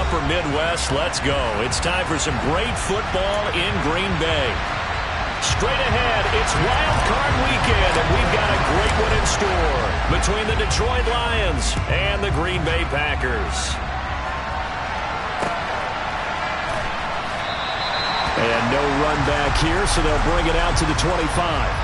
Upper Midwest, let's go. It's time for some great football in Green Bay. Straight ahead, it's Wild Card Weekend, and we've got a great one in store between the Detroit Lions and the Green Bay Packers. And no run back here, so they'll bring it out to the 25.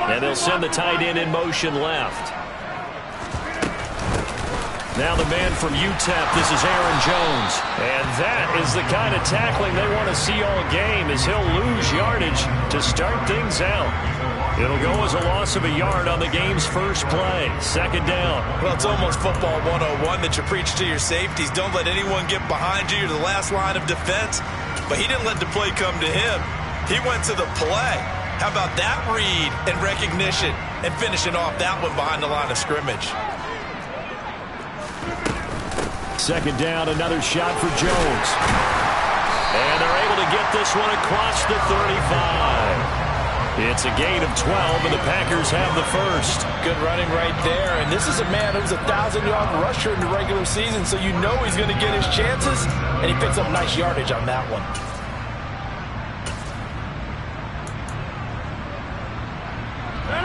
And they'll send the tight end in motion left. Now the man from UTEP, this is Aaron Jones. And that is the kind of tackling they want to see all game, as he'll lose yardage to start things out. It'll go as a loss of a yard on the game's first play. Second down. Well, it's almost football 101 that you preach to your safeties. Don't let anyone get behind you. You're the last line of defense. But he didn't let the play come to him. He went to the play. How about that read and recognition and finishing off that one behind the line of scrimmage? Second down, another shot for Jones. And they're able to get this one across the 35. It's a gain of 12, and the Packers have the first. Good running right there. And this is a man who's a 1,000-yard rusher in the regular season, so you know he's going to get his chances, and he picks up nice yardage on that one.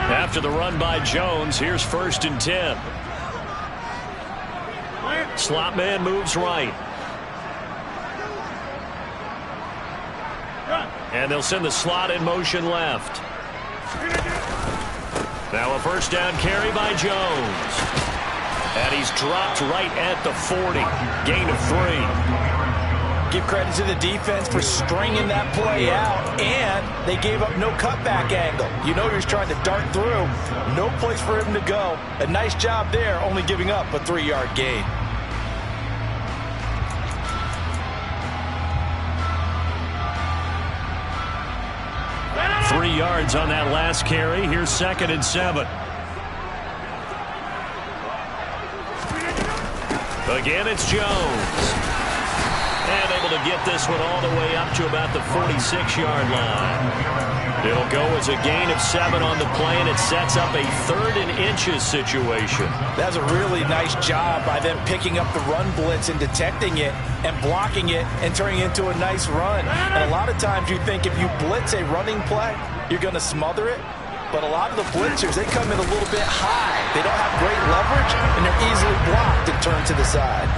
After the run by Jones, here's 1st and 10. Slot man moves right. And they'll send the slot in motion left. Now a first down carry by Jones. And he's dropped right at the 40. Gain of 3. Give credit to the defense for stringing that play out, and they gave up no cutback angle. You know he was trying to dart through. No place for him to go. A nice job there, only giving up a 3-yard gain. Three yards on that last carry. Here's 2nd and 7. Again, it's Jones. And able to get this one all the way up to about the 46-yard line. It'll go as a gain of 7 on the play, and it sets up a 3rd and inches situation. That's a really nice job by them picking up the run blitz and detecting it and blocking it and turning it into a nice run. And a lot of times you think if you blitz a running play, you're going to smother it. But a lot of the blitzers, they come in a little bit high. They don't have great leverage, and they're easily blocked and turned to the side.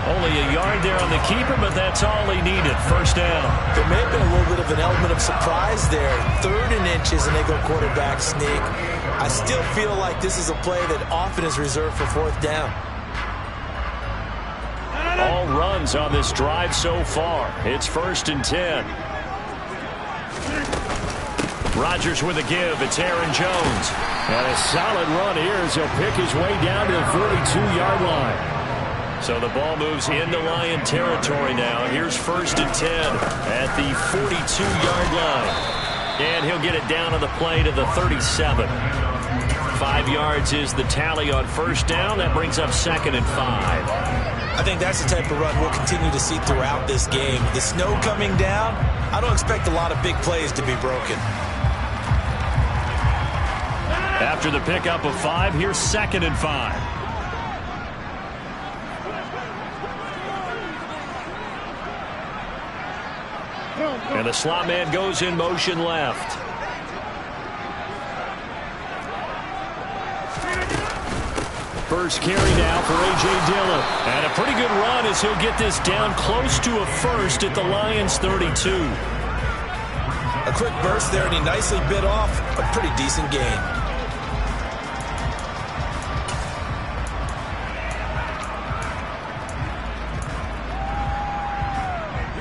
Only a yard there on the keeper, but that's all he needed. First down. There may have been a little bit of an element of surprise there. 3rd and inches, and they go quarterback sneak. I still feel like this is a play that often is reserved for 4th down. All runs on this drive so far. It's 1st and 10. Rodgers with a give. It's Aaron Jones. And a solid run here as he'll pick his way down to the 42-yard line. So the ball moves into Lion territory now. Here's 1st and 10 at the 42-yard line. And he'll get it down on the play to the 37. 5 yards is the tally on 1st down. That brings up 2nd and 5. I think that's the type of run we'll continue to see throughout this game. The snow coming down, I don't expect a lot of big plays to be broken. After the pickup of 5, here's 2nd and 5. And the slot man goes in motion left. First carry now for A.J. Dillon. And a pretty good run as he'll get this down close to a first at the Lions 32. A quick burst there, and he nicely bit off a pretty decent gain.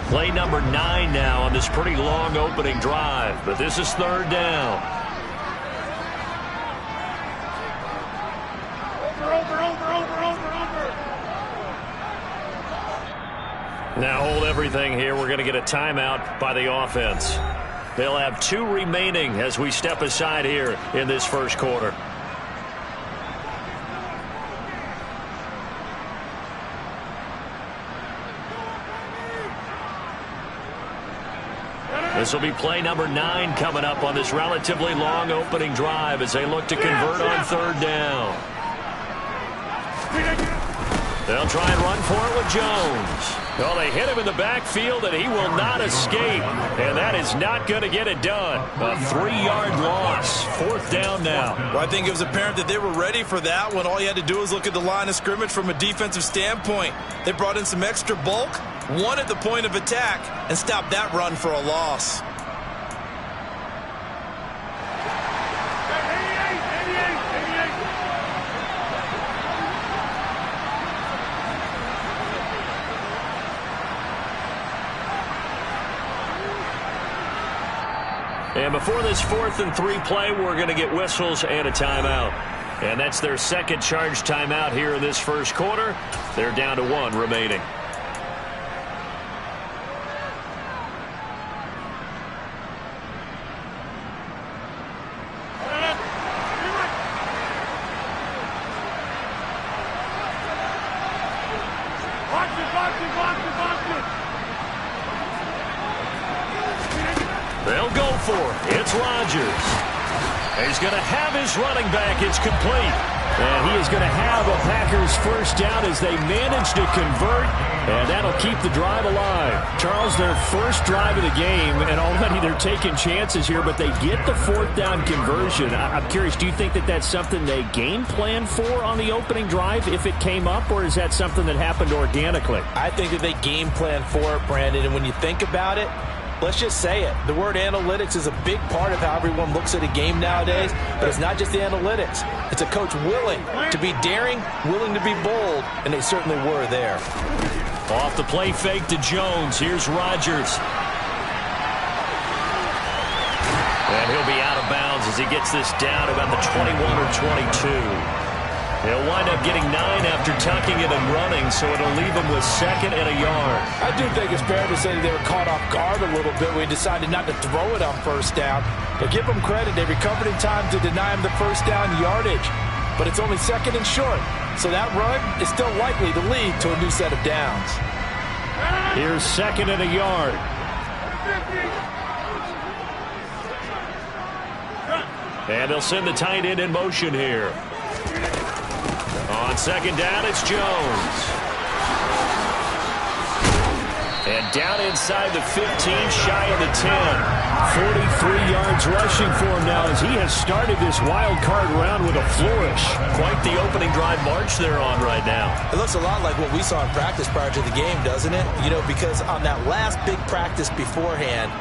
Play number 9 now on this pretty long opening drive, but this is 3rd down. Now hold everything here. We're going to get a timeout by the offense. They'll have 2 remaining as we step aside here in this first quarter. This will be play number 9 coming up on this relatively long opening drive as they look to convert on third down. They'll try and run for it with Jones. Well, they hit him in the backfield, and he will not escape. And that is not going to get it done. A 3-yard loss. Fourth down now. Well, I think it was apparent that they were ready for that when all you had to do was look at the line of scrimmage from a defensive standpoint. They brought in some extra bulk, won at the point of attack, and stopped that run for a loss. And before this 4th and 3 play, we're going to get whistles and a timeout. And that's their second charge timeout here in this first quarter. They're down to 1 remaining. They'll go for it. It's Rodgers. He's going to have his running back. It's complete. And he is going to have a Packers first down as they manage to convert. And that'll keep the drive alive. Charles, their first drive of the game, and already they're taking chances here, but they get the 4th down conversion. I'm curious, do you think that that's something they game plan for on the opening drive if it came up, or is that something that happened organically? I think that they game plan for it, Brandon, and when you think about it, let's just say it. The word analytics is a big part of how everyone looks at a game nowadays, but it's not just the analytics. It's a coach willing to be daring, willing to be bold, and they certainly were there. Off the play fake to Jones. Here's Rodgers. And he'll be out of bounds as he gets this down about the 21 or 22. He'll wind up getting 9 after tucking it and running, so it'll leave him with 2nd and a yard. I do think it's fair to say they were caught off guard a little bit when he decided not to throw it on first down. But give them credit. They recovered in time to deny him the first down yardage. But it's only 2nd and short. So that run is still likely to lead to a new set of downs. Here's 2nd and a yard. And they'll send the tight end in motion here. On 2nd down, it's Jones. And down inside the 15, shy of the 10. 43 yards rushing for him now as he has started this wild card round with a flourish. Quite the opening drive march they're on right now. It looks a lot like what we saw in practice prior to the game, doesn't it? You know, because on that last big practice beforehand,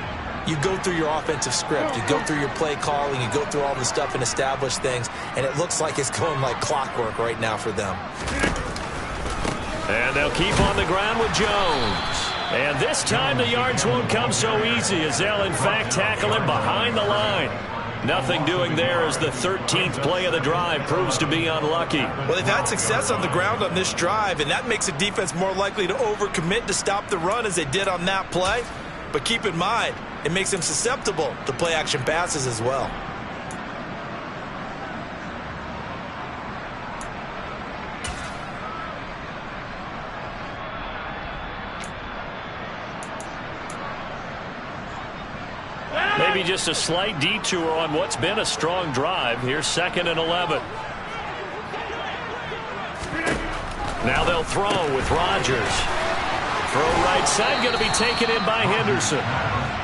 you go through your offensive script, you go through your play calling, you go through all the stuff and establish things, and it looks like it's going like clockwork right now for them. And they'll keep on the ground with Jones. And this time the yards won't come so easy as they'll in fact tackle him behind the line. Nothing doing there as the 13th play of the drive proves to be unlucky. Well, they've had success on the ground on this drive, and that makes the defense more likely to overcommit to stop the run as they did on that play. But keep in mind, it makes them susceptible to play-action passes as well. Maybe just a slight detour on what's been a strong drive. Here's 2nd and 11. Now they'll throw with Rodgers. Throw right side, going to be taken in by Henderson.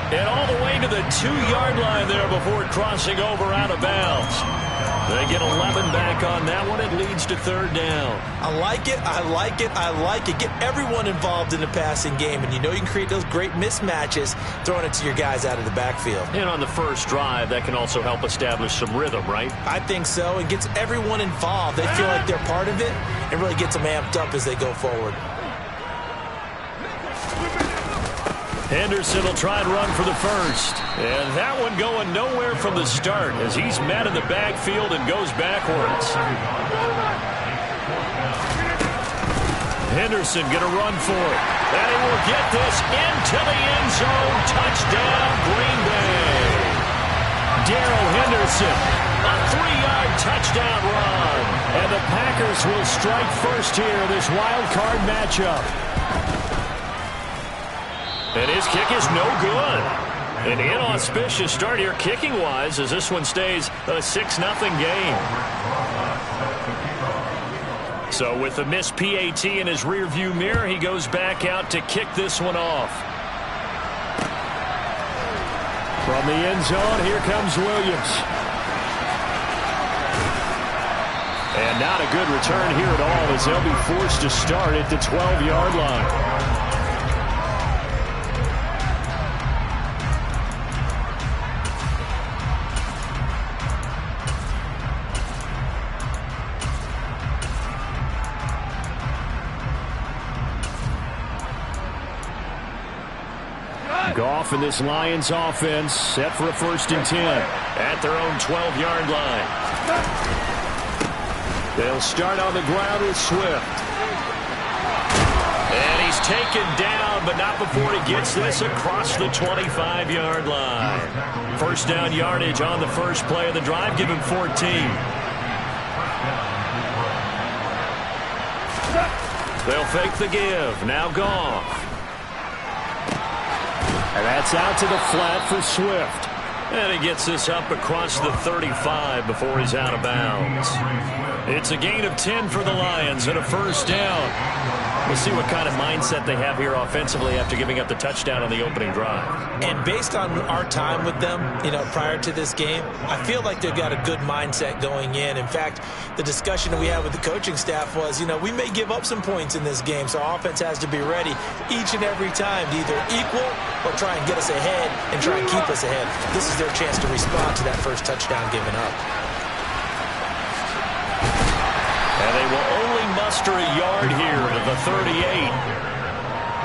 And all the way to the 2-yard line there before crossing over out of bounds. They get 11 back on that one. It leads to 3rd down. I like it, I like it, I like it. Get everyone involved in the passing game, and you know you can create those great mismatches throwing it to your guys out of the backfield. And on the first drive, that can also help establish some rhythm, right? I think so. It gets everyone involved. They feel like they're part of it and really gets them amped up as they go forward. Henderson will try and run for the first. And that one going nowhere from the start as he's met in the backfield and goes backwards. Henderson going to run for it. And he will get this into the end zone. Touchdown, Green Bay. Darrell Henderson, a 3-yard touchdown run. And the Packers will strike first here in this wild card matchup. And his kick is no good. An inauspicious start here kicking-wise as this one stays a 6-0 game. So with the missed PAT in his rearview mirror, he goes back out to kick this one off. From the end zone, here comes Williams. And not a good return here at all as they'll be forced to start at the 12-yard line. Goff and this Lions offense set for a 1st and 10 at their own 12-yard line. They'll start on the ground with Swift. And he's taken down, but not before he gets this across the 25-yard line. 1st down yardage on the first play of the drive, give him 14. They'll fake the give. Now Goff. And that's out to the flat for Swift. And he gets this up across the 35 before he's out of bounds. It's a gain of 10 for the Lions and a 1st down. We'll see what kind of mindset they have here offensively after giving up the touchdown on the opening drive. And based on our time with them, prior to this game, I feel like they've got a good mindset going in. In fact, the discussion that we had with the coaching staff was, we may give up some points in this game, so our offense has to be ready each and every time to either equal or try and get us ahead and try and keep us ahead. This is their chance to respond to that first touchdown given up. And they will only muster a yard here to the 38.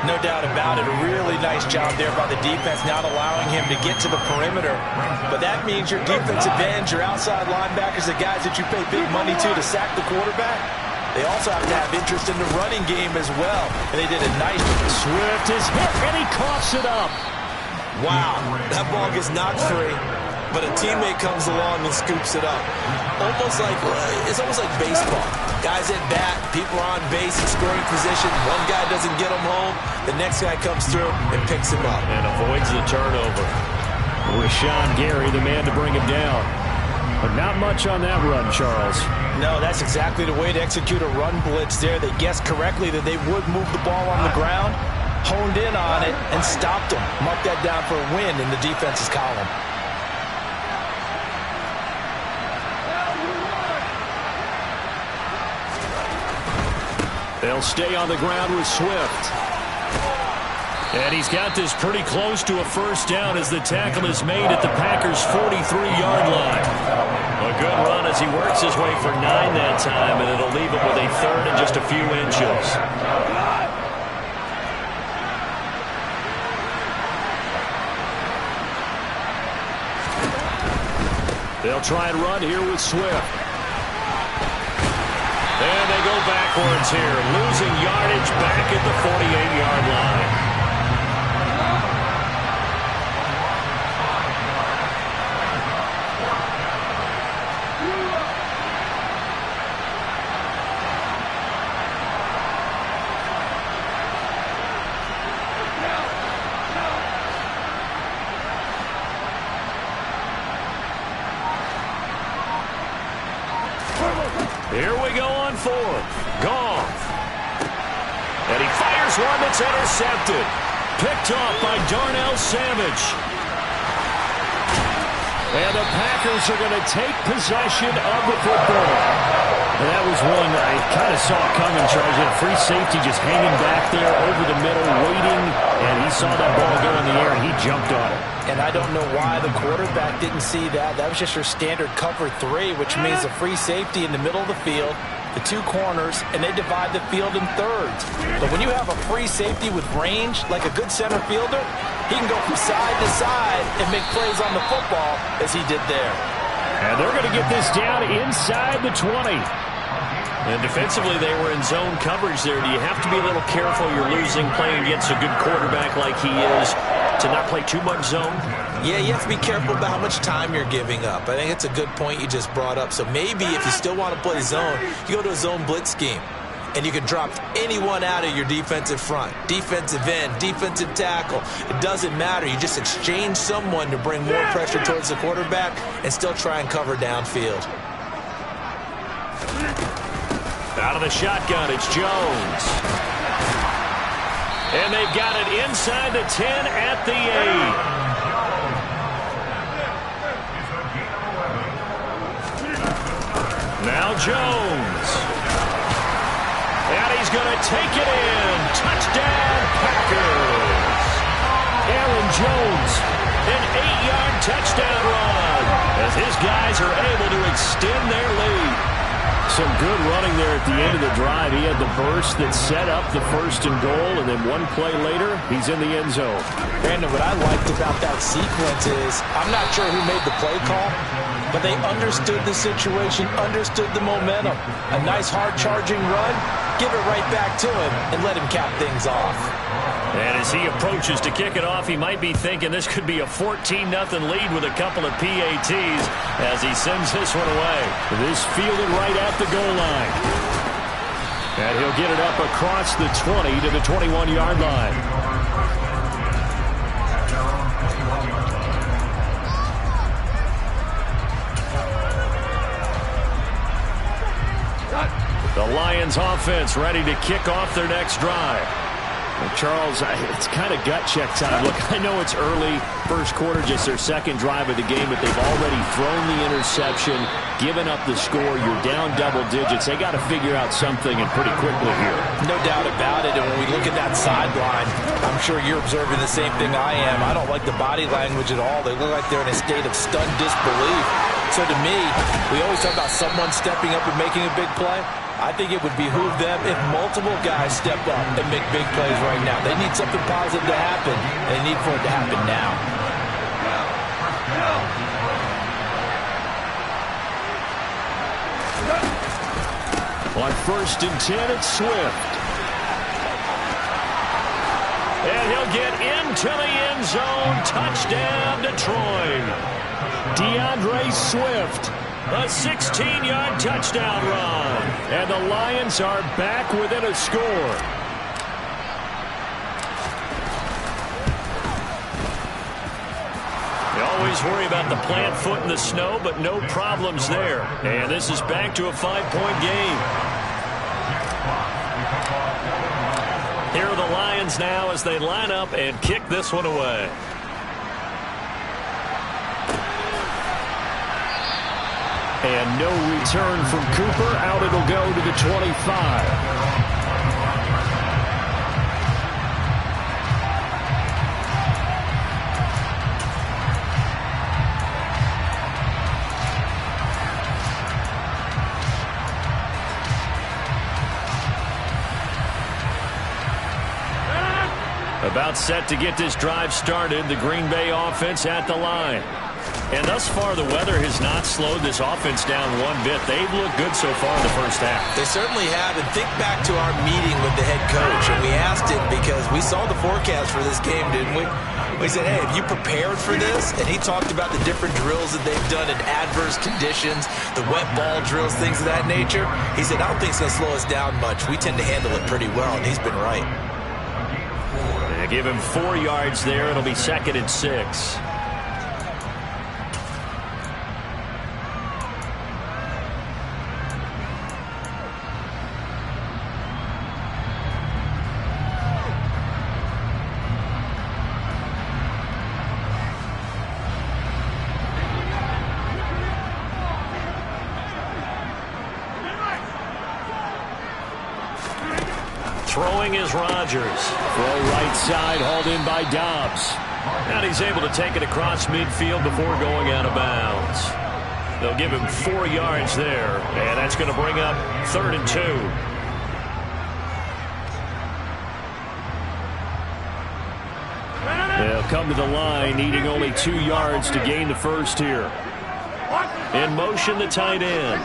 No doubt about it. A really nice job there by the defense, not allowing him to get to the perimeter. But that means your defensive ends, your outside linebackers, the guys that you pay big money to sack the quarterback, they also have to have interest in the running game as well. And they did a nice job. Swift is hit, and he coughs it up. Wow, that ball gets knocked free, but a teammate comes along and scoops it up. It's almost like baseball. Guys at bat, people are on base in scoring position. One guy doesn't get him home. The next guy comes through and picks him up. And avoids the turnover. Rashawn Gary, the man to bring him down. But not much on that run, Charles. No, that's exactly the way to execute a run blitz there. They guessed correctly that they would move the ball on the ground, honed in on it, and stopped them. Mark that down for a win in the defense's column. They'll stay on the ground with Swift. And he's got this pretty close to a 1st down as the tackle is made at the Packers' 43-yard line. A good run as he works his way for 9 that time, and it'll leave him with a 3rd and just a few inches. They'll try and run here with Swift. And they go backwards here, losing yardage back at the 48-yard line. Here we go on 4th. Goff. And he fires one that's intercepted. Picked off by Darnell Savage. And the Packers are going to take possession of the football. And that was one I kind of saw coming, Charles. A free safety just hanging back there over the middle, waiting. And he saw that ball go in the air, and he jumped on it. And I don't know why the quarterback didn't see that. That was just your standard cover 3, which means a free safety in the middle of the field, the 2 corners, and they divide the field in thirds. But when you have a free safety with range, like a good center fielder, he can go from side to side and make plays on the football as he did there. And they're going to get this down inside the 20. And defensively, they were in zone coverage there. Do you have to be a little careful? You're losing playing against a good quarterback like he is to not play too much zone? Yeah, you have to be careful about how much time you're giving up. I think it's a good point you just brought up. So maybe if you still want to play zone, you go to a zone blitz scheme. And you can drop anyone out of your defensive front. Defensive end, defensive tackle. It doesn't matter. You just exchange someone to bring more pressure towards the quarterback and still try and cover downfield. Out of the shotgun, it's Jones. And they've got it inside the 10 at the 8. Now Jones. And he's going to take it in. Touchdown, Packers. Aaron Jones, an 8-yard touchdown run as his guys are able to extend their lead. Some good running there at the end of the drive. He had the burst that set up the 1st and goal, and then one play later, he's in the end zone. Brandon, what I liked about that sequence is, I'm not sure who made the play call, but they understood the situation, understood the momentum. A nice hard-charging run, give it right back to him, and let him cap things off. And as he approaches to kick it off, he might be thinking this could be a 14-0 lead with a couple of PATs as he sends this one away. This fielded right at the goal line. And he'll get it up across the 20 to the 21-yard line. The Lions offense ready to kick off their next drive. Well, Charles, it's kind of gut check time. Look, I know it's early, first quarter, just their second drive of the game, but they've already thrown the interception, given up the score. You're down double digits. They got to figure out something, and pretty quickly here. No doubt about it. And when we look at that sideline, I'm sure you're observing the same thing I am. I don't like the body language at all. They look like they're in a state of stunned disbelief. So to me, we always talk about someone stepping up and making a big play. I think it would behoove them if multiple guys step up and make big plays right now. They need something positive to happen, and they need for it to happen now. On 1st and 10, it's Swift. And he'll get into the end zone. Touchdown, Detroit. DeAndre Swift. A 16-yard touchdown run. And the Lions are back within a score. You always worry about the plant foot in the snow, but no problems there. And this is back to a 5-point game. Here are the Lions now as they line up and kick this one away. And no return from Cooper. Out it'll go to the 25. About set to get this drive started. The Green Bay offense at the line. And thus far, the weather has not slowed this offense down one bit. They've looked good so far in the first half. They certainly have. And think back to our meeting with the head coach. And we asked him because we saw the forecast for this game, didn't we? We said, hey, have you prepared for this? And he talked about the different drills that they've done in adverse conditions, the wet ball drills, things of that nature. He said, I don't think it's going to slow us down much. We tend to handle it pretty well, and he's been right. They give him 4 yards there. It'll be 2nd and 6. Throwing is Rodgers. Throw right side, hauled in by Dobbs. And he's able to take it across midfield before going out of bounds. They'll give him 4 yards there, and that's going to bring up 3rd and 2. They'll come to the line, needing only 2 yards to gain the first here. In motion, the tight end.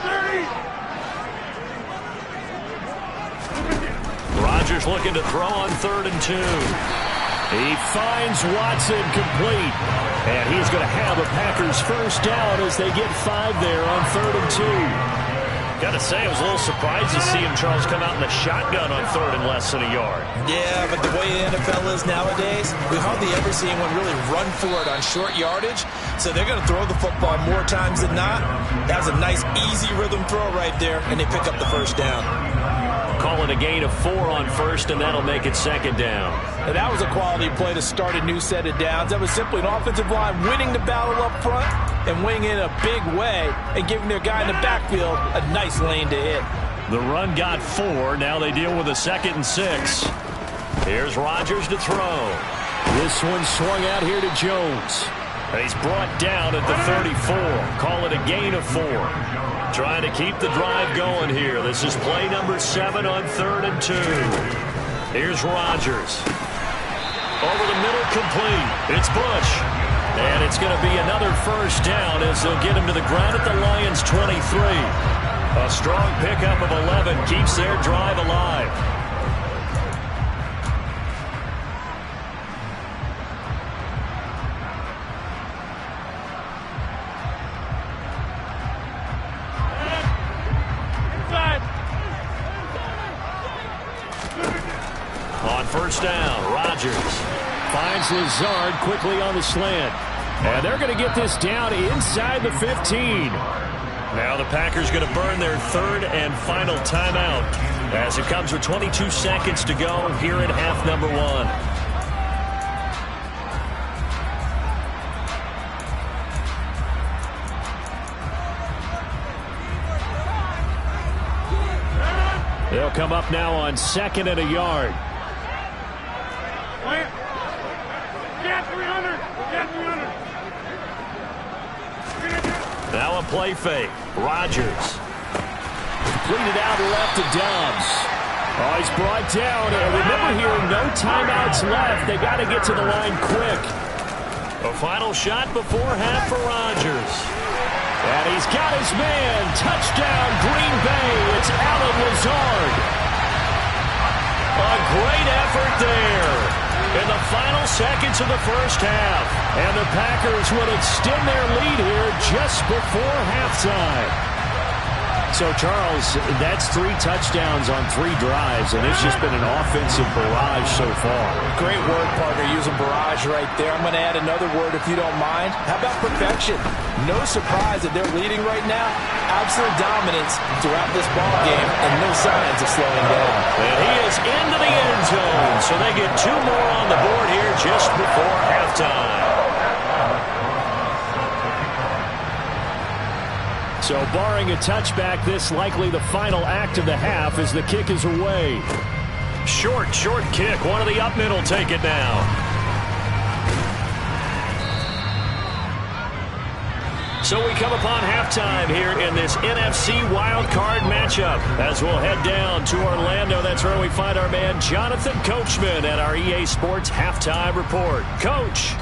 Rodgers looking to throw on 3rd and 2. He finds Watson complete. And he's going to have a Packers first down as they get 5 there on 3rd and 2. Got to say, I was a little surprised to see him, Charles, come out in the shotgun on 3rd and less than a yard. Yeah, but the way the NFL is nowadays, we hardly ever see anyone really run for it on short yardage. So they're going to throw the football more times than not. That was a nice, easy rhythm throw right there, and they pick up the first down. Call it a gain of 4 on 1st, and that'll make it 2nd down. And that was a quality play to start a new set of downs. That was simply an offensive line winning the battle up front and winning in a big way and giving their guy in the backfield a nice lane to hit. The run got 4. Now they deal with a 2nd and 6. Here's Rodgers to throw. This one swung out here to Jones. He's brought down at the 34. Call it a gain of 4. Trying to keep the drive going here. This is play number 7 on 3rd and 2. Here's Rodgers. Over the middle, complete. It's Bush. And it's going to be another first down as they'll get him to the ground at the Lions' 23. A strong pickup of 11 keeps their drive alive. On first down, Rodgers finds Lazard quickly on the slant. And they're going to get this down inside the 15. Now the Packers going to burn their 3rd and final timeout as it comes with 22 seconds to go here in half number 1. They'll come up now on 2nd and a yard. Now a play fake. Rodgers. Completed out left to Dobbs. Oh, he's brought down. And remember here, no timeouts left. They got to get to the line quick. A final shot before half for Rodgers. And he's got his man. Touchdown, Green Bay. It's Allen Lazard. A great effort there in the final seconds of the first half. And the Packers will extend their lead here just before halftime. So, Charles, that's 3 touchdowns on 3 drives, and it's just been an offensive barrage so far. Great word, partner, using barrage right there. I'm going to add another word if you don't mind. How about perfection? No surprise that they're leading right now. Absolute dominance throughout this ball game and no signs of slowing down. And he is into the end zone, so they get 2 more on the board here just before halftime. So barring a touchback, this likely the final act of the half as the kick is away. Short kick. One of the up mid will take it now. So we come upon halftime here in this NFC wildcard matchup. As we'll head down to Orlando, that's where we find our man Jonathan Coachman at our EA Sports Halftime Report. Coach.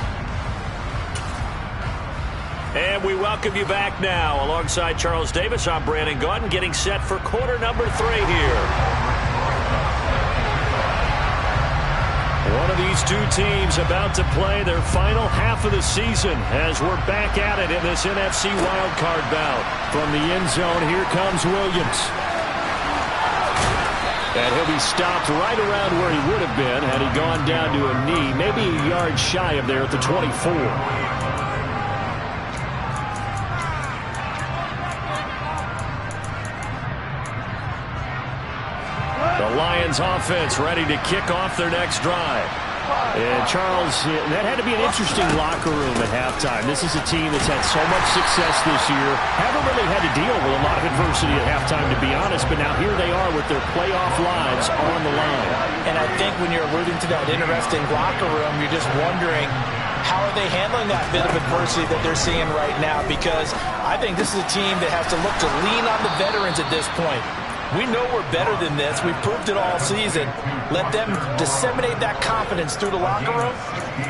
And we welcome you back now. Alongside Charles Davis, I'm Brandon Gaudin, getting set for quarter number 3 here. One of these 2 teams about to play their final half of the season as we're back at it in this NFC wildcard bout. From the end zone, here comes Williams. And he'll be stopped right around where he would have been had he gone down to a knee, maybe a yard shy of there at the 24. The Lions offense ready to kick off their next drive. And Charles, that had to be an interesting locker room at halftime. This is a team that's had so much success this year. Haven't really had to deal with a lot of adversity at halftime, to be honest. But now here they are with their playoff lives on the line. And I think when you're alluding to that interesting locker room, you're just wondering, how are they handling that bit of adversity that they're seeing right now? Because I think this is a team that has to look to lean on the veterans at this point. We know we're better than this. We've proved it all season. Let them disseminate that confidence through the locker room.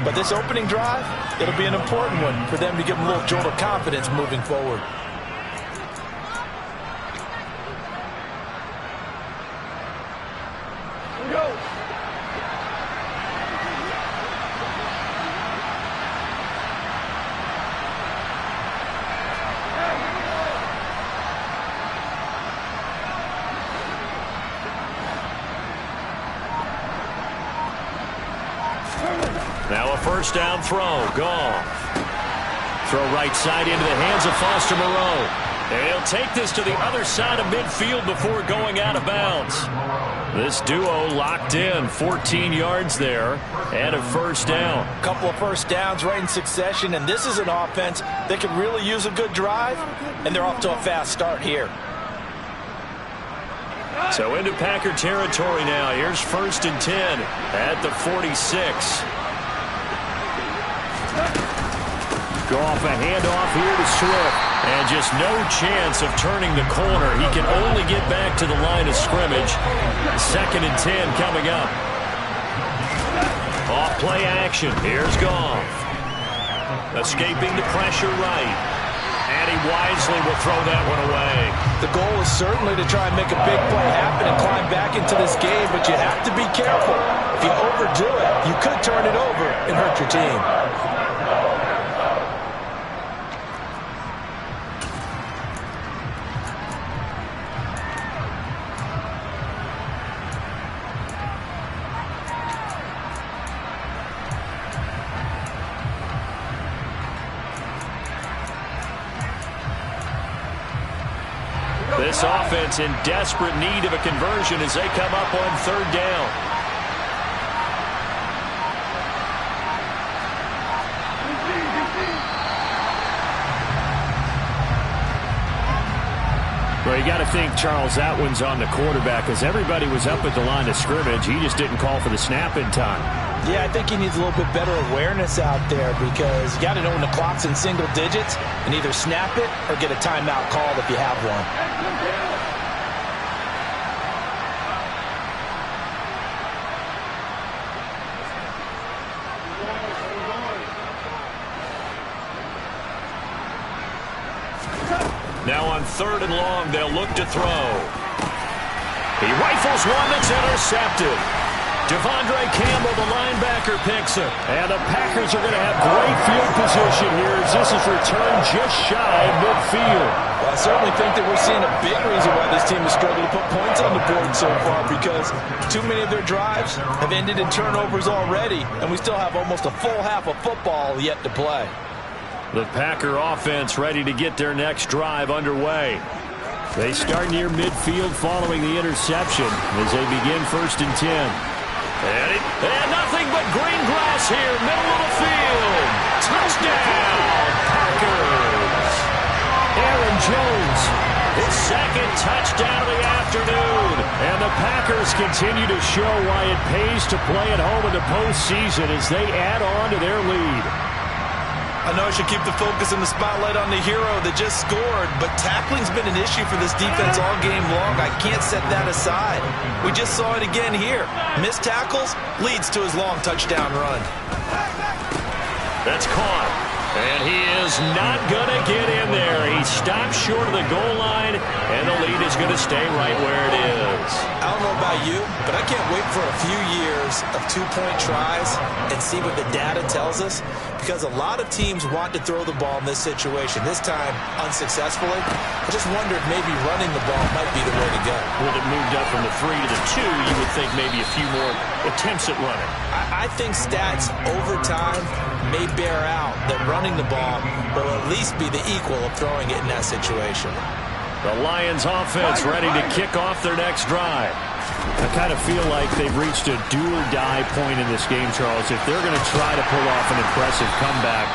But this opening drive, it'll be an important one for them to give them a little jolt of confidence moving forward. Go. Now a first down throw. Goff. Throw right side into the hands of Foster Moreau. And he'll take this to the other side of midfield before going out of bounds. This duo locked in. 14 yards there and a first down. A couple of first downs right in succession, and this is an offense that could really use a good drive, and they're off to a fast start here. So into Packer territory now. Here's 1st and 10 at the 46. Goff, a handoff here to Swift. And just no chance of turning the corner. He can only get back to the line of scrimmage. 2nd and 10 coming up. Off play action. Here's Goff. Escaping the pressure right. And he wisely will throw that one away. The goal is certainly to try and make a big play happen and climb back into this game, but you have to be careful. If you overdo it, you could turn it over and hurt your team. This offense in desperate need of a conversion as they come up on 3rd down. Well, you got to think, Charles, that one's on the quarterback because everybody was up at the line of scrimmage. He just didn't call for the snap in time. Yeah, I think he needs a little bit better awareness out there because you got to know when the clock's in single digits and either snap it or get a timeout called if you have one. Now on 3rd and long, they'll look to throw. He rifles one that's intercepted. Devondre Campbell, the linebacker, picks it. And the Packers are going to have great field position here as this is returned just shy of midfield. Well, I certainly think that we're seeing a big reason why this team is struggling to put points on the board so far because too many of their drives have ended in turnovers already, and we still have almost a full half of football yet to play. The Packer offense ready to get their next drive underway. They start near midfield following the interception as they begin 1st and 10. And nothing but green grass here, middle of the field. Touchdown, Packers. Aaron Jones, his 2nd touchdown of the afternoon. And the Packers continue to show why it pays to play at home in the postseason as they add on to their lead. I know I should keep the focus and the spotlight on the hero that just scored, but tackling's been an issue for this defense all game long. I can't set that aside. We just saw it again here. Missed tackles leads to his long touchdown run. That's caught. And he is not going to get in there. He stops short of the goal line, and the lead is going to stay right where it is. I don't know about you, but I can't wait for a few years of 2-point tries and see what the data tells us, because a lot of teams want to throw the ball in this situation, this time unsuccessfully. I just wonder if maybe running the ball might be the way to go. With it moved up from the 3 to the 2, you would think maybe a few more attempts at running. I think stats over time may bear out that running the ball will at least be the equal of throwing it in that situation. The Lions offense ready to kick off their next drive. I kind of feel like they've reached a do-or-die point in this game, Charles. If they're going to try to pull off an impressive comeback,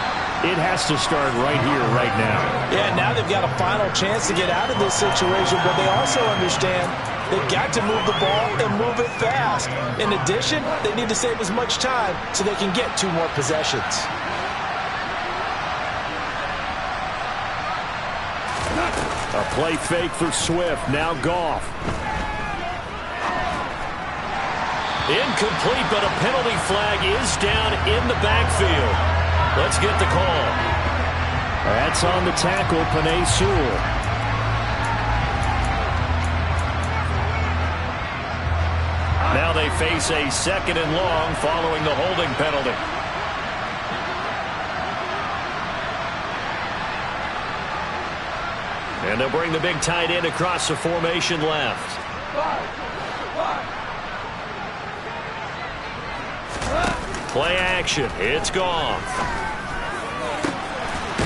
it has to start right here, right now. Yeah, now they've got a final chance to get out of this situation, but they also understand they've got to move the ball and move it fast. In addition, they need to save as much time so they can get 2 more possessions. A play fake for Swift. Now Goff. Incomplete, but a penalty flag is down in the backfield. Let's get the call. That's on the tackle, Penei Sewell. Now they face a 2nd and long following the holding penalty. And they'll bring the big tight end across the formation left. Play action. It's gone.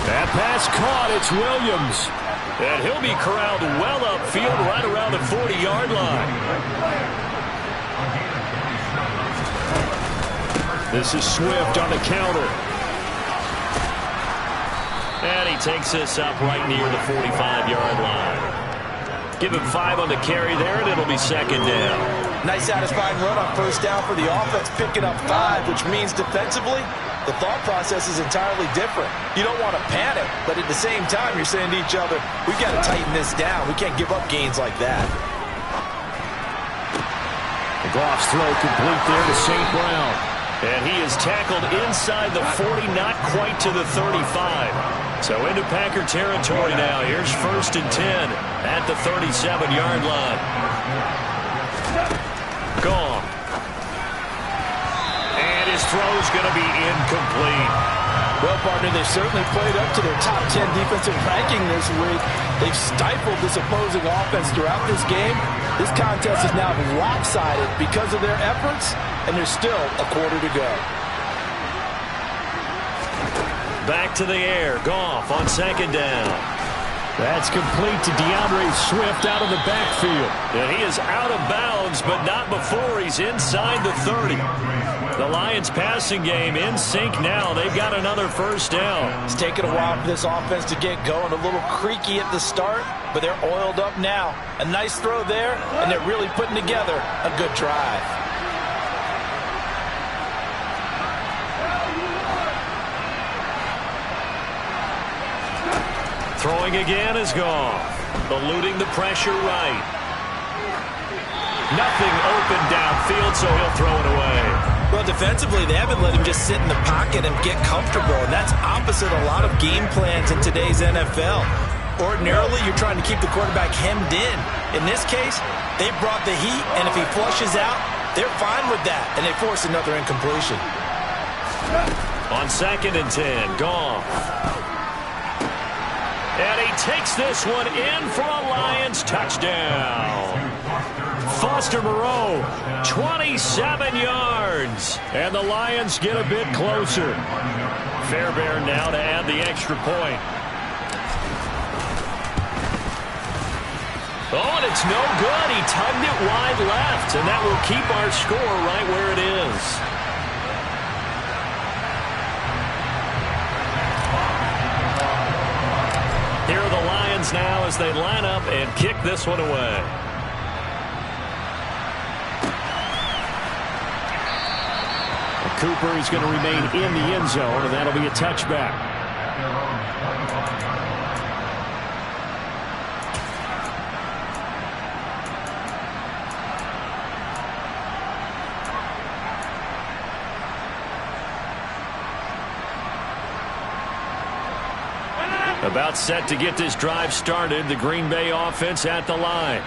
That pass caught. It's Williams. And he'll be corralled well upfield right around the 40-yard line. This is Swift on the counter. And he takes this up right near the 45-yard line. Give him 5 on the carry there, and it'll be 2nd down. Nice satisfying run on 1st down for the offense, picking up 5, which means defensively, the thought process is entirely different. You don't want to panic, but at the same time, you're saying to each other, we've got to tighten this down. We can't give up gains like that. Goff's throw complete there to St. Brown. And he is tackled inside the 40, not quite to the 35. So into Packer territory now. Here's 1st and 10 at the 37-yard line. Gone. And his throw's going to be incomplete. Well, partner, they've certainly played up to their top 10 defensive ranking this week. They've stifled this opposing offense throughout this game. This contest is now lopsided because of their efforts, and there's still a quarter to go. Back to the air. Goff on 2nd down. That's complete to DeAndre Swift out of the backfield. And he is out of bounds, but not before he's inside the 30. The Lions passing game in sync now. They've got another 1st down. It's taken a while for this offense to get going. A little creaky at the start, but they're oiled up now. A nice throw there, and they're really putting together a good drive. Throwing again is Goff. Eluding the pressure right. Nothing open downfield, so he'll throw it away. Well, defensively, they haven't let him just sit in the pocket and get comfortable, and that's opposite a lot of game plans in today's NFL. Ordinarily, you're trying to keep the quarterback hemmed in. In this case, they brought the heat, and if he flushes out, they're fine with that, and they force another incompletion. On 2nd and 10, Goff. And he takes this one in for a Lions touchdown. Foster Moreau, 27 yards. And the Lions get a bit closer. Fairbairn now to add the extra point. Oh, and it's no good. He tugged it wide left, and that will keep our score right where it is. Here are the Lions now as they line up and kick this one away. Cooper is going to remain in the end zone, and that'll be a touchback. About set to get this drive started. The Green Bay offense at the line.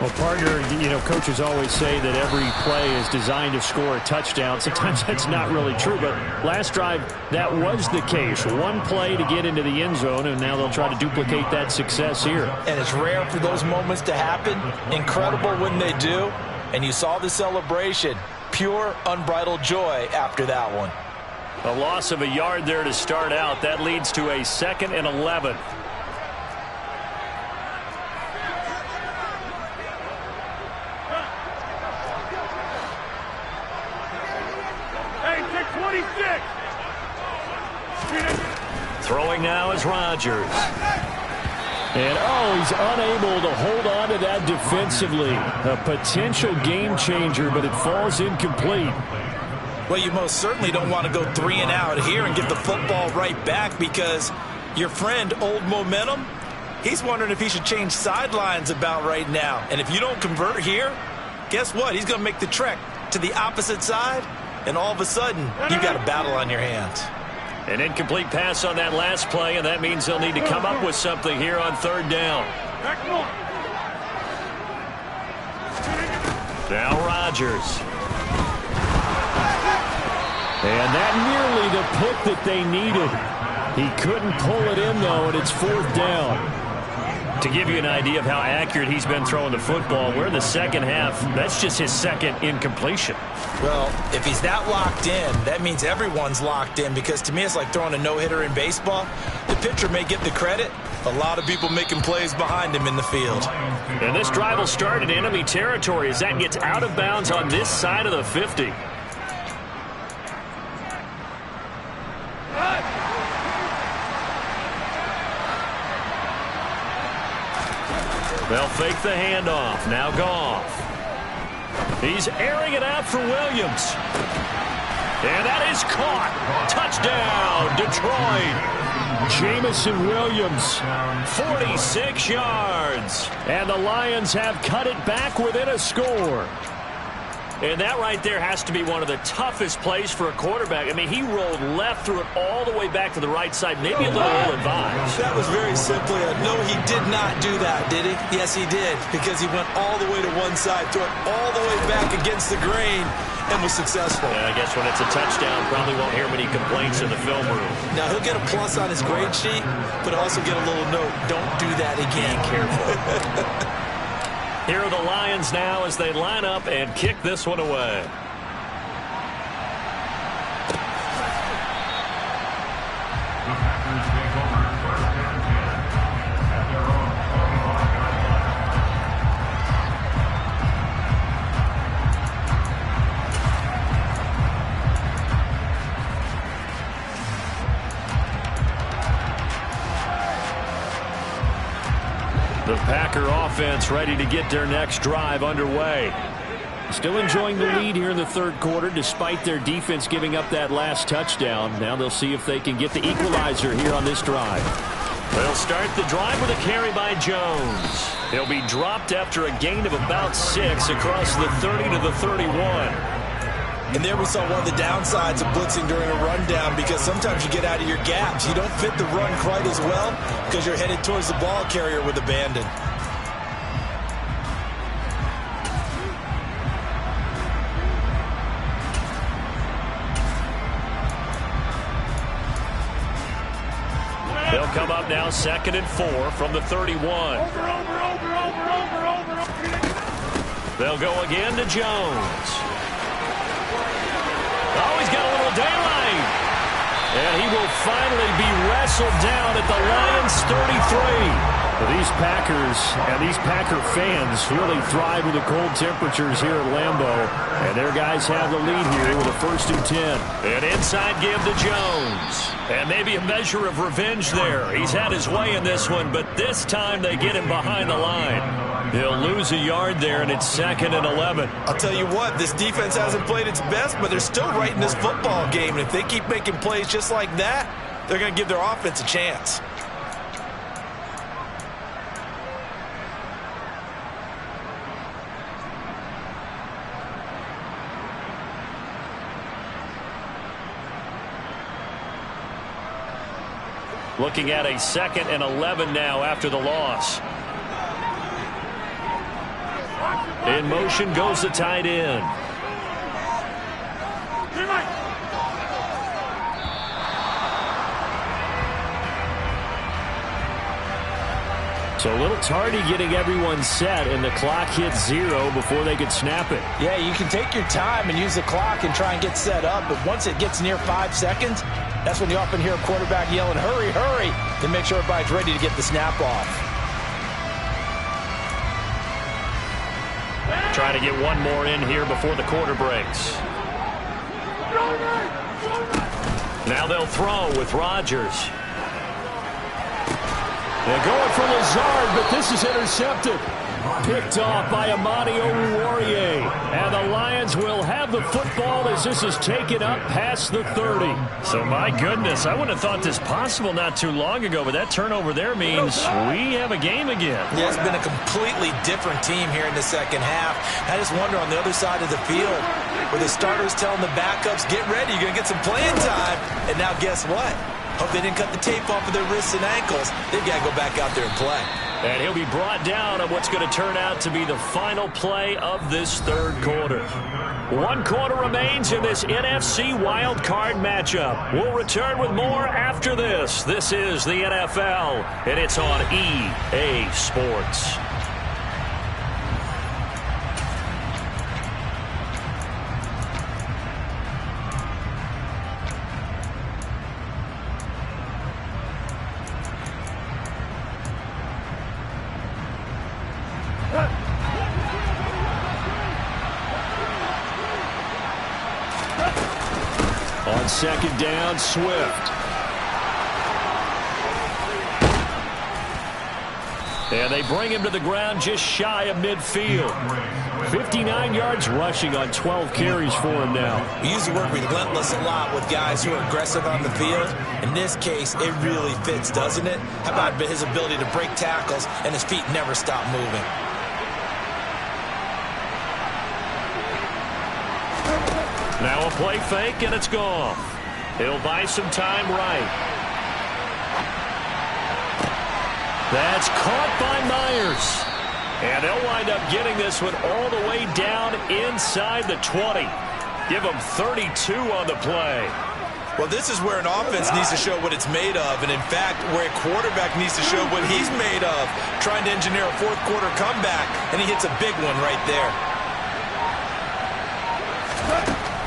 Well, partner, you know, coaches always say that every play is designed to score a touchdown. Sometimes that's not really true, but last drive, that was the case. One play to get into the end zone, and now they'll try to duplicate that success here. And it's rare for those moments to happen. Incredible when they do. And you saw the celebration. Pure, unbridled joy after that one. A loss of a yard there to start out. That leads to a 2nd and 11. Throwing now is Rodgers. And, oh, he's unable to hold on to that defensively. A potential game changer, but it falls incomplete. Well, you most certainly don't want to go 3 and out here and get the football right back because your friend, Old Momentum, he's wondering if he should change sidelines about right now. And if you don't convert here, guess what? He's going to make the trek to the opposite side, and all of a sudden, you've got a battle on your hands. An incomplete pass on that last play, and that means they'll need to come up with something here on 3rd down. Now Rodgers. And that nearly the pick that they needed. He couldn't pull it in, though, and it's 4th down. To give you an idea of how accurate he's been throwing the football, we're in the second half. That's just his second incompletion. Well, if he's that locked in, that means everyone's locked in, because to me it's like throwing a no-hitter in baseball. The pitcher may get the credit. A lot of people making plays behind him in the field. And this drive will start in enemy territory as that gets out of bounds on this side of the 50. They'll fake the handoff. Now Goff. He's airing it out for Williams. And that is caught. Touchdown, Detroit. Jamison Williams, 46 yards. And the Lions have cut it back within a score. And that right there has to be one of the toughest plays for a quarterback. I mean, he rolled left, threw it all the way back to the right side, maybe a little ill-advised. That was very simply no, he did not do that, did he? Yes, he did, because he went all the way to one side, threw it all the way back against the grain, and was successful. And I guess when it's a touchdown, probably won't hear many complaints in the film room. Now, he'll get a plus on his grade sheet, but also get a little note. Don't do that again. Be careful. Here are the Lions now as they line up and kick this one away. The Packer offense ready to get their next drive underway. Still enjoying the lead here in the third quarter despite their defense giving up that last touchdown. Now they'll see if they can get the equalizer here on this drive. They'll start the drive with a carry by Jones. He'll be dropped after a gain of about 6 across the 30 to the 31. And there we saw one of the downsides of blitzing during a rundown, because sometimes you get out of your gaps. You don't fit the run quite as well because you're headed towards the ball carrier with abandon. They'll come up now 2nd and 4 from the 31. They'll go again to Jones. Oh, he's got a little daylight. And he will finally be wrestled down at the Lions 33. These Packers and these Packer fans really thrive with the cold temperatures here at Lambeau. And their guys have the lead here with a 1st and 10. An inside give to Jones. And maybe a measure of revenge there. He's had his way in this one, but this time they get him behind the line. He'll lose a yard there, and it's 2nd and 11. I'll tell you what, this defense hasn't played its best, but they're still right in this football game. And if they keep making plays just like that, they're going to give their offense a chance. Looking at a 2nd and 11 now after the loss. In motion goes the tight end. So a little tardy getting everyone set, and the clock hits 0 before they could snap it. Yeah, you can take your time and use the clock and try and get set up, but once it gets near 5 seconds, that's when you often hear a quarterback yelling, hurry, hurry, to make sure everybody's ready to get the snap off. Trying to get one more in here before the quarter breaks. Now they'll throw with Rodgers. They're going for Lazard, but this is intercepted. Picked off by Amani Oruwariye. And the Lions will have the football as this is taken up past the 30. So, my goodness, I wouldn't have thought this possible not too long ago, but that turnover there means we have a game again. Yeah, it's been a completely different team here in the second half. I just wonder on the other side of the field, where the starters telling the backups, get ready, you're going to get some playing time. And now guess what? Hope they didn't cut the tape off of their wrists and ankles. They've got to go back out there and play. And he'll be brought down on what's going to turn out to be the final play of this third quarter. 1 quarter remains in this NFC Wild Card matchup. We'll return with more after this. This is the NFL, and it's on EA Sports. On second down, Swift. And they bring him to the ground just shy of midfield. 59 yards rushing on 12 carries for him now. We use the word relentless a lot with guys who are aggressive on the field. In this case, it really fits, doesn't it? How about his ability to break tackles and his feet never stop moving? Now a play fake, and it's gone. He'll buy some time right. That's caught by Myers. And they'll wind up getting this one all the way down inside the 20. Give them 32 on the play. Well, this is where an offense needs to show what it's made of. And, in fact, where a quarterback needs to show what he's made of. Trying to engineer a fourth quarter comeback, and he hits a big one right there.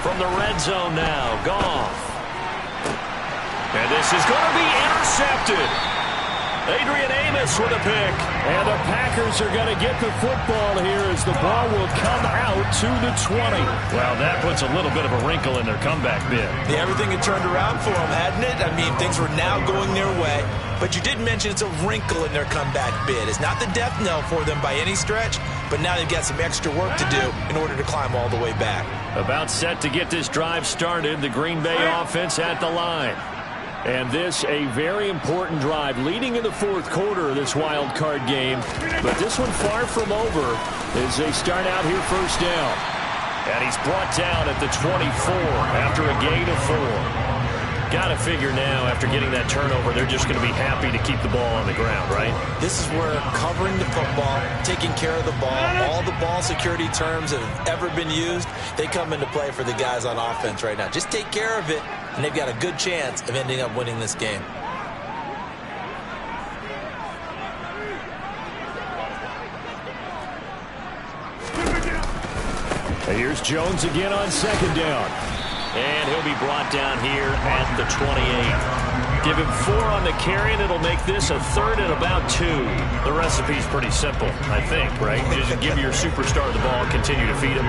From the red zone now, Goff. And this is going to be intercepted. Adrian Amos with a pick. And the Packers are going to get the football here as the ball will come out to the 20. Well, that puts a little bit of a wrinkle in their comeback bid. Yeah, everything had turned around for them, hadn't it? I mean, things were now going their way. But you did mention it's a wrinkle in their comeback bid. It's not the death knell for them by any stretch, but now they've got some extra work to do in order to climb all the way back. About set to get this drive started, the Green Bay offense at the line. And this a very important drive leading in the fourth quarter of this wild card game. But this one far from over as they start out here first down. And he's brought down at the 24 after a gain of 4. Got to figure now, after getting that turnover, they're just going to be happy to keep the ball on the ground, right? This is where covering the football, taking care of the ball, all the ball security terms that have ever been used, they come into play for the guys on offense right now. Just take care of it, and they've got a good chance of ending up winning this game. Here's Jones again on second down. And he'll be brought down here at the 28. Give him 4 on the carry, and it'll make this a third and about 2. The recipe's pretty simple, I think, right? Just give your superstar the ball and continue to feed him.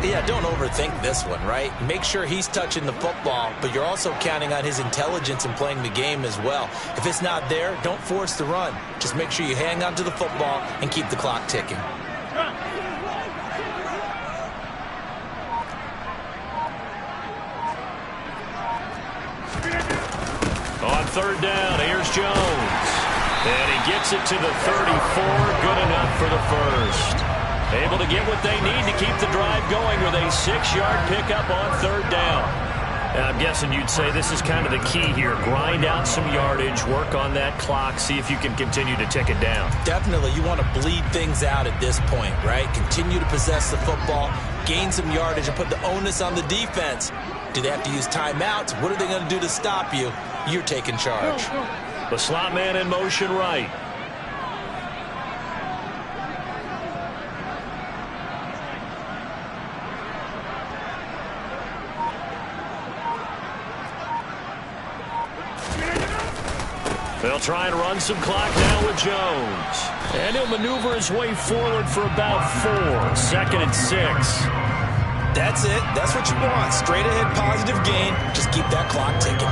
Yeah, don't overthink this one, right? Make sure he's touching the football, but you're also counting on his intelligence in playing the game as well. If it's not there, don't force the run. Just make sure you hang on to the football and keep the clock ticking. On third down, here's Jones. And he gets it to the 34. Good enough for the first. Able to get what they need to keep the drive going with a 6-yard pickup on third down. And I'm guessing you'd say this is kind of the key here. Grind out some yardage, work on that clock, see if you can continue to tick it down. Definitely, you want to bleed things out at this point, right? Continue to possess the football, gain some yardage, and put the onus on the defense. Do they have to use timeouts? What are they going to do to stop you? You're taking charge. The slot man in motion right. They'll try and run some clock now with Jones. And he'll maneuver his way forward for about 4. Second and 6. That's it. That's what you want. Straight ahead positive gain. Just keep that clock ticking.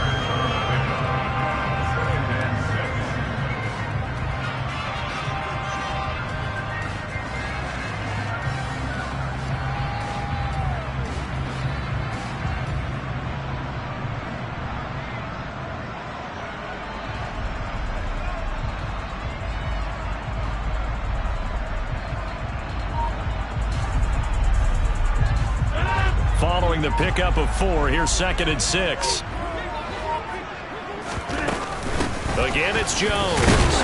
Following the pickup of 4, here's second and 6. Again, it's Jones.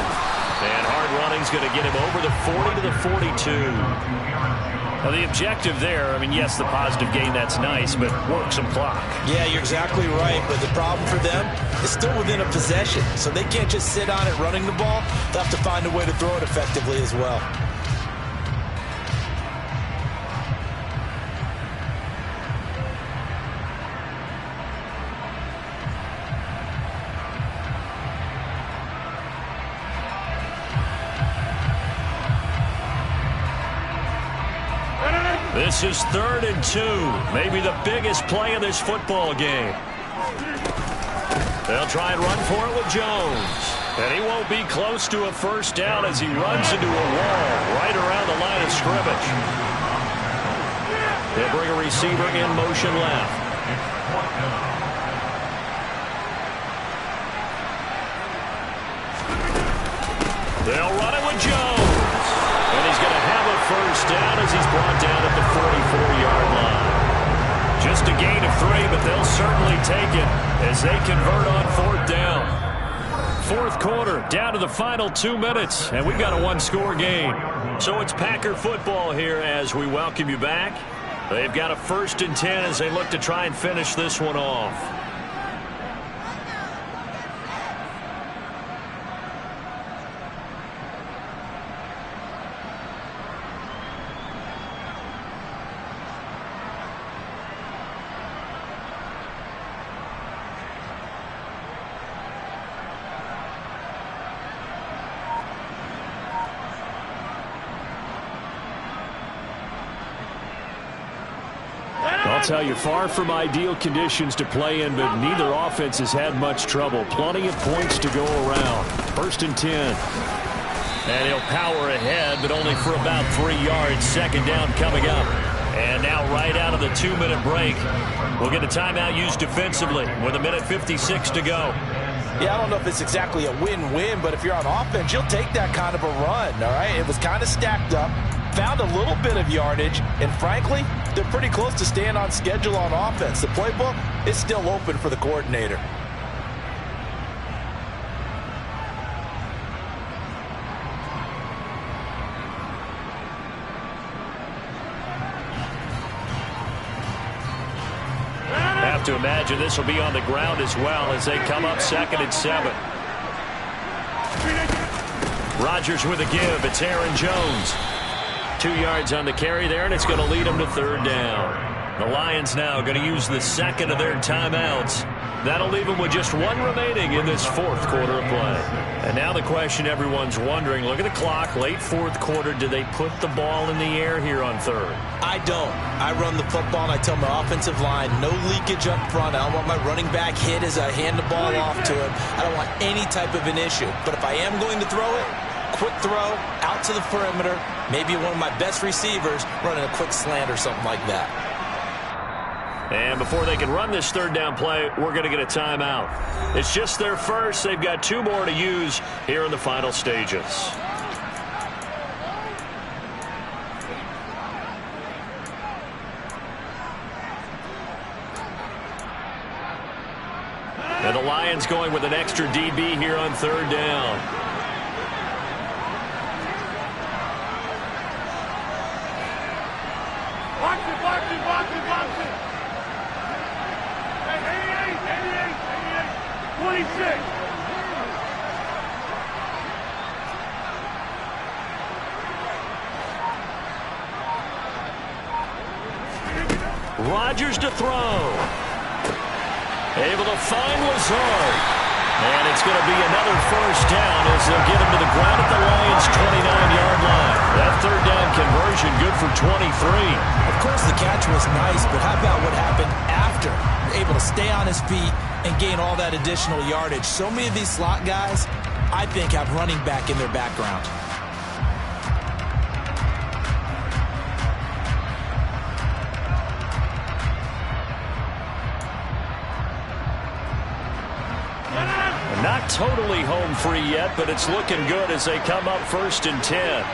And hard running's going to get him over the 40 to the 42. Now, the objective there, I mean, yes, the positive gain, that's nice, but work some clock. Yeah, you're exactly right, but the problem for them is still within a possession, so they can't just sit on it running the ball. They'll have to find a way to throw it effectively as well. This is 3rd and 2, maybe the biggest play of this football game. They'll try and run for it with Jones. And he won't be close to a first down as he runs into a wall right around the line of scrimmage. They'll bring a receiver in motion left. They'll run it with Jones. And he's going to have a first down as he's brought down at the 44-yard line. Just a gain of 3, but they'll certainly take it as they convert on 4th down. 4th quarter, down to the final 2 minutes, and we've got a 1-score game. So it's Packer football here as we welcome you back. They've got a 1st and 10 as they look to try and finish this one off. I'll tell you, far from ideal conditions to play in, but neither offense has had much trouble. Plenty of points to go around. 1st and 10. And he'll power ahead, but only for about 3 yards. 2nd down coming up. And now right out of the 2-minute break, we'll get a timeout used defensively with 1:56 to go. Yeah, I don't know if it's exactly a win-win, but if you're on offense, you'll take that kind of a run, all right? It was kind of stacked up, found a little bit of yardage, and frankly, they're pretty close to staying on schedule on offense. The playbook is still open for the coordinator. Have to imagine this will be on the ground as well as they come up 2nd and 7. Rodgers with a give. It's Aaron Jones. 2 yards on the carry there, and it's going to lead them to 3rd down. The Lions now going to use the 2nd of their timeouts. That'll leave them with just 1 remaining in this 4th quarter of play. And now the question everyone's wondering, look at the clock, late 4th quarter, do they put the ball in the air here on 3rd? I don't. I run the football, and I tell my offensive line, no leakage up front. I don't want my running back hit as I hand the ball off to him. I don't want any type of an issue. But if I am going to throw it, quick throw, out to the perimeter, maybe one of my best receivers running a quick slant or something like that. And before they can run this 3rd down play, we're going to get a timeout. It's just their first. They've got 2 more to use here in the final stages. And the Lions going with an extra DB here on 3rd down. Box it. Hey, 88, 26. Rodgers to throw. Able to find Lazard. And it's going to be another first down as they'll get him to the ground at the Lions' 29-yard line. That 3rd down conversion good for 23. Of course, the catch was nice, but how about what happened after? Able to stay on his feet and gain all that additional yardage. So many of these slot guys, I think, have running back in their background. Not totally home free yet, but it's looking good as they come up 1st and 10.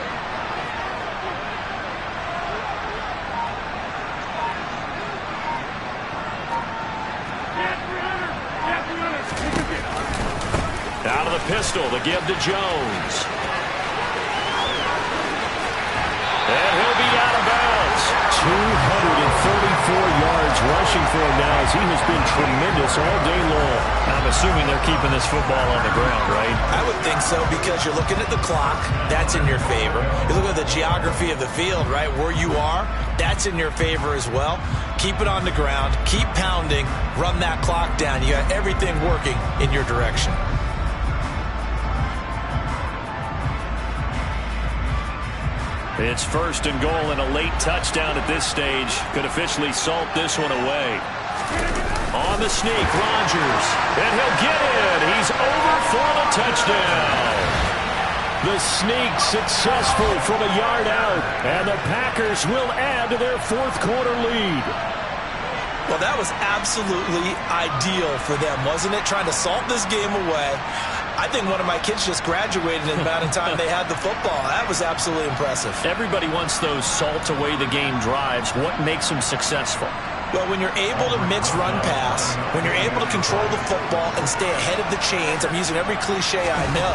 Out of the pistol, the give to Jones. And he'll be out of bounds. 234 yards rushing for him now as he has been tremendous all day long. I'm assuming they're keeping this football on the ground, right? I would think so because you're looking at the clock. That's in your favor. You look at the geography of the field, right, where you are. That's in your favor as well. Keep it on the ground. Keep pounding. Run that clock down. You got everything working in your direction. It's first and goal and a late touchdown at this stage. Could officially salt this one away. On the sneak, Rodgers. And he'll get in. He's over for the touchdown. The sneak successful from a yard out. And the Packers will add to their fourth quarter lead. Well, that was absolutely ideal for them, wasn't it? Trying to salt this game away. I think one of my kids just graduated in the amount of time they had the football. That was absolutely impressive. Everybody wants those salt away the game drives. What makes them successful? Well, when you're able to mix run pass, when you're able to control the football and stay ahead of the chains, I'm using every cliche I know,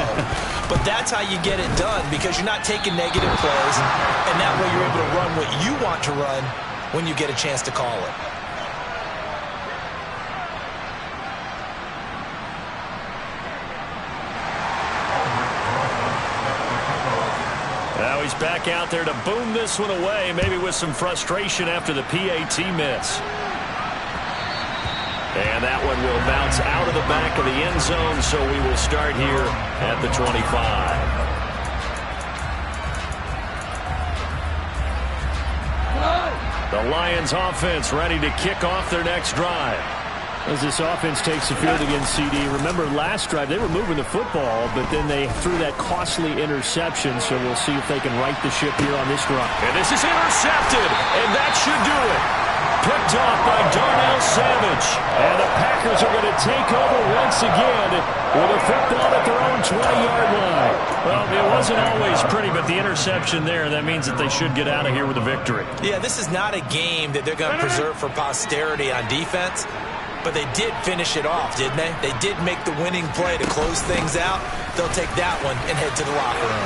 but that's how you get it done because you're not taking negative plays, and that way you're able to run what you want to run when you get a chance to call it. Now he's back out there to boom this one away, maybe with some frustration after the PAT miss. And that one will bounce out of the back of the end zone, so we will start here at the 25. The Lions offense ready to kick off their next drive. As this offense takes the field against CD, remember last drive they were moving the football, but then they threw that costly interception, so we'll see if they can right the ship here on this drive. And this is intercepted, and that should do it. Picked off by Darnell Savage. And the Packers are going to take over once again with a football at their own 20-yard line. Well, it wasn't always pretty, but the interception there, that means that they should get out of here with a victory. Yeah, this is not a game that they're going to preserve for posterity on defense. But they did finish it off, didn't they? They did make the winning play to close things out. They'll take that one and head to the locker room.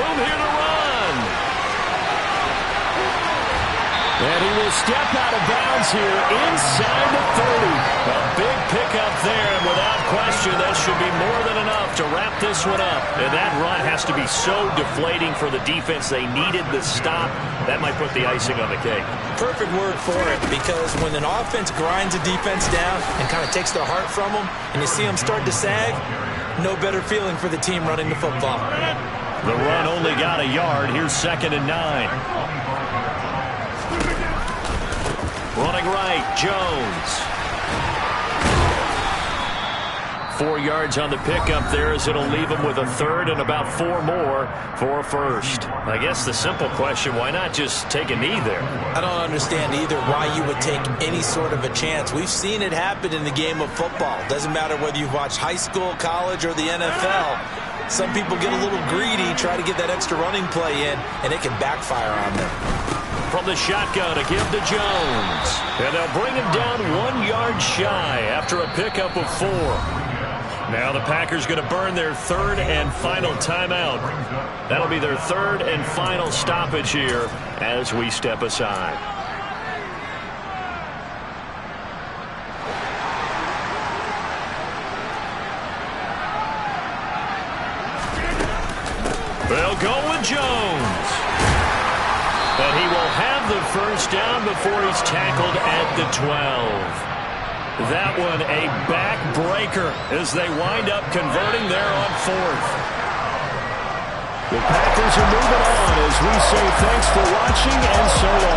Room here to run. And he will step out of bounds here inside the 30. A big pickup there, and without question, that should be more than enough to wrap this one up. And that run has to be so deflating for the defense. They needed the stop. That might put the icing on the cake. Perfect word for it, because when an offense grinds a defense down and kind of takes their heart from them, and you see them start to sag, no better feeling for the team running the football. The run only got a yard. Here's 2nd and 9. Running right, Jones. 4 yards on the pickup there as it'll leave him with a third and about 4 more for a first. I guess the simple question, why not just take a knee there? I don't understand either why you would take any sort of a chance. We've seen it happen in the game of football. Doesn't matter whether you've watched high school, college, or the NFL. Some people get a little greedy, try to get that extra running play in, and it can backfire on them. From the shotgun to give to Jones. And they'll bring him down 1 yard shy after a pickup of 4. Now the Packers going to burn their third and final timeout. That'll be their third and final stoppage here as we step aside. They'll go with Jones. And he will have the first down before he's tackled at the 12. That one a backbreaker as they wind up converting there on 4th. The Packers are moving on as we say thanks for watching and so long.